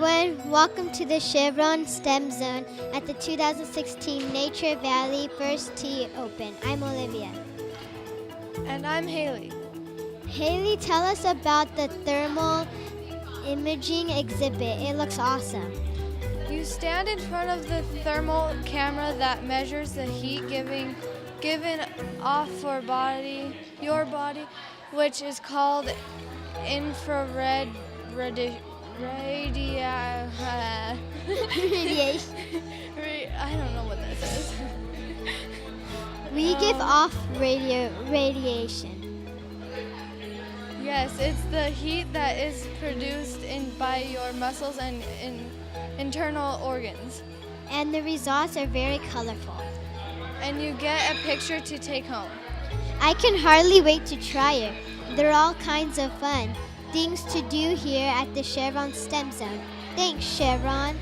everyone, welcome to the Chevron STEM Zone at the 2016 Nature Valley First Tee Open. I'm Olivia. And I'm Haley. Haley, tell us about the thermal imaging exhibit. It looks awesome. You stand in front of the thermal camera that measures the heat given off for your body, which is called infrared radiation. Radiation. I don't know what this is. We give off radiation. Yes, it's the heat that is produced by your muscles and internal organs. And the results are very colorful. And you get a picture to take home. I can hardly wait to try it. There are all kinds of fun things to do here at the Chevron STEM Zone. Thanks, Chevron.